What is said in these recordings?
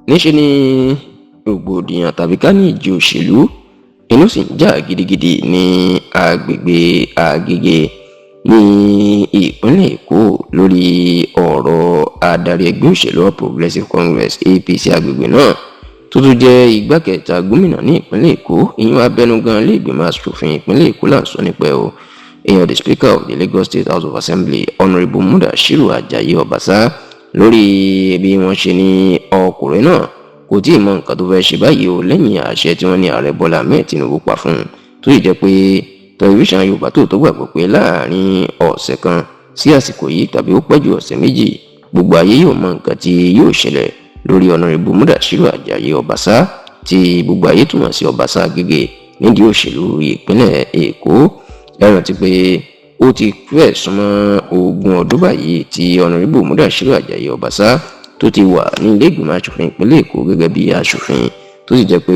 níṣe ni rògbòdìyàn tàbí ká ní ìjì òṣèlú inú sì ń jà gidigidi ní agbègbè Agége ní ìpínlẹ̀ Èkó lórí ọ̀rọ̀ adarí ẹgbẹ́ òṣèlú All Progressives Congress APC agbègbè náà tó tún jẹ́ igbá kẹta gómìnà ní ìpínlẹ̀ Èkó. ìyẹn abẹnugan ilé ìgbìmọ̀ asòfin ìpínlẹ̀ Èkó là ń sọ nípa ẹ̀ o. èèyàn the Speaker of the Lagos State House of Assembly Honourable Mudashiru Ajayi Obasa lórí bí wọ́n ṣe ní ọkùnrin náà kò tí ì mọ nǹkan tó fẹ́ ṣe báyìí o lẹ́yìn àṣẹ tí wọ́n ní ààrẹ Bọ́lá Ahmed Tinubu pa fún un tó sì jẹ́ pé tẹlifíṣàn Yorùbá Tòótọ́ gbàgbọ́ pé láàrin ọ̀sẹ̀ kan sí àsìkò yìí tàbí ó pẹ́ jù ọ̀sẹ̀ méjì gbogbo ayé yóò mọ nǹkan tí yóò ṣẹlẹ̀ lórí Honourable Mudashiru Ajayi Obasa tí gbogbo ayé túmọ̀ sí Obasa Agége nídìí òṣèlú ìpínlẹ̀ Èkó. ẹ rántí pé ó ti fẹ́ súnmọ́ ogún ọdún báyìí tí Honourable Mudashiru Ajayi Obasa tó ti wà ní ilé ìgbìmọ̀ asòfin ìpínlẹ̀ Èkó gẹ́gẹ́ bí asòfin tó sì jẹ́ pé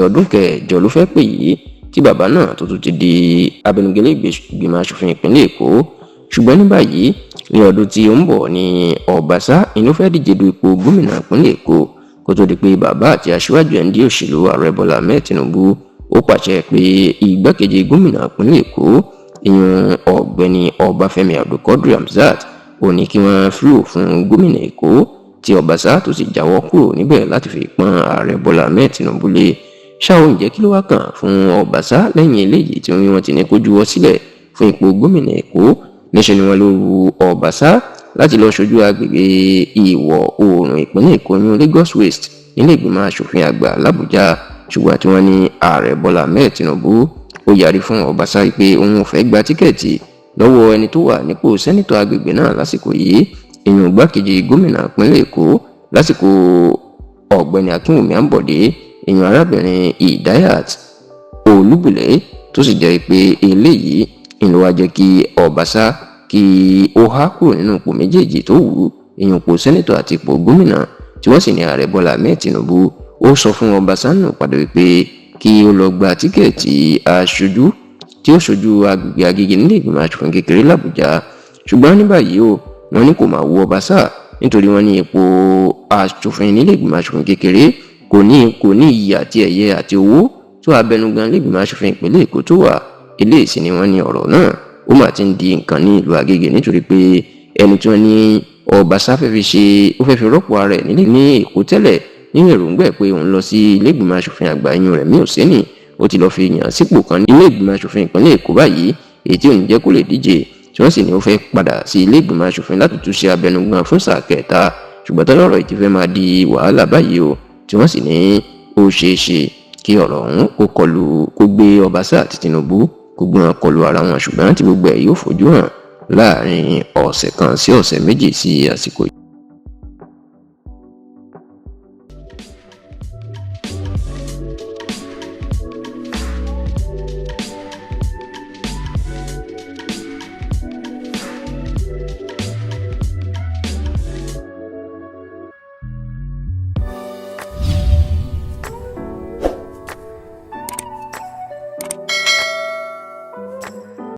ọdún kẹjọ ló fẹ́ pè yìí tí bàbá náà tó tún ti di abẹnugan ilé ìgbìmọ̀ asòfin ìpínlẹ̀ Èkó. ṣùgbọ́n ní báyìí ní ọdún tí ó ń bọ̀ ní Obasa inú fẹ́ díje du ipò gómìnà ìpínlẹ̀ Èkó kó tó di pé bàbá àti aṣíwájú ẹ̀ndí òṣèlú ààrẹ Bọ́lá Ahmed Tinubu ó pàṣẹ pé igbákejì gómìnà ìpínlẹ̀ Èkó ìyẹn ọ̀gbẹ́ni Ọbáfẹ́mi Abdulkadir Hamzat ó ní kí wọ́n fúlò fún gómìnà Èkó tí Obasa tó sì jáwọ́ kúrò níbẹ̀ láti fi pọ́n ààrẹ Bọ́lá Ahmed Tinubu lé. ṣáà ǹjẹ́ kí ló wá kàn fún Obasa lẹ́yìn eléyìí tí wọ́n ti ní kó juwọ́ sílẹ̀ fún ipò gómìnà Èkó. níṣẹ́ ni wọ́n ló wu Obasa láti lọ ṣojú agbègbè ìwọ̀ oòrùn ìpínlẹ̀ Èkó ní Lagos West nílé ìgbìmọ̀ asòfin àgbà l'Àbújá ṣùgbọ́n tí wọ́n ní ààrẹ Bọ́lá Ahmed Tinubu ó yarí fún Obasa pé òun ò fẹ́ gba tíkẹ́ẹ̀tì lọ́wọ́ ẹni tó wà nípò sẹ́nitọ̀ agbègbè náà lásìkò yìí èèyàn igbákejì gómìnà ìpínlẹ̀ Èkó lásìkò ọ̀gbẹ́ni Akínwùmí Àǹbọ̀dé èèyàn arábìnrin Idayat Olúbùlẹ̀ tó sì jẹ́ pé eléyìí ìlú wa jẹ́ kí Obasa kí ó há kúrò nínú ipò méjèèjì tó wù èèyàn ipò sẹ́nitọ̀ àti ipò gómìnà tí wọ́n sì ní ààrẹ Bọ́lá Ahmed Tinubu ó sọ fún Obasa nù padà wípé kí ó lọ gba tíkẹ́ẹ̀tì aṣojú tí ó ṣojú agbègbè Agége nílé ìgbìmọ̀ asòfin kékeré l'Àbújá. ṣùgbọ́n ní báyìí o wọ́n ní kò máa wù Obasa nítorí wọ́n ní ipò asòfin nílé ìgbìmọ̀ asòfin kékeré kò ní iyì àti ẹ̀yẹ àti owó tó abẹnugan nílé ìgbìmọ̀ asòfin ìpínlẹ̀ Èkó tó wà. eléyìí sì ni wọ́n ní ọ̀rọ̀ náà ó mà ti ń di nǹkan ní ìlú Agége nítorí pé ẹni tí wọ́n ní Obasa fẹ́ fi rọ́pò ara ẹ̀ ní Èkó tẹ́lẹ̀ nínú èròǹgbà pé òun lọ sí ilé ìgbìmọ̀ asòfin àgbà ẹ̀yìn Rẹ̀mí Òsénì ó ti lọ fi yàn sípò kan ní ilé ìgbìmọ̀ asòfin ìpínlẹ̀ Èkó báyìí èyí tí ò ní jẹ́ kó lè díje tí wọ́n sì ní ó fẹ́ padà sí ilé ìgbìmọ̀ asòfin láti tún ṣe abẹnugan fún sáà kẹta. ṣùgbọ́n tọ́lọ́rọ̀ yìí ti fẹ́ máa di wàhálà báyìí o tí wọ́n sì ní ó ṣeé ṣe kí ọ̀rọ̀ ọ̀hún kó gbé Obasa àti Tinubu kó gbé wọn kọlu ara wọn ṣùgbọ́n tí gbogbo ẹ̀ yóò fojú hàn láàrin ọ̀sẹ̀ kan sí ọ̀sẹ̀ méjì sí àsìkò yìí.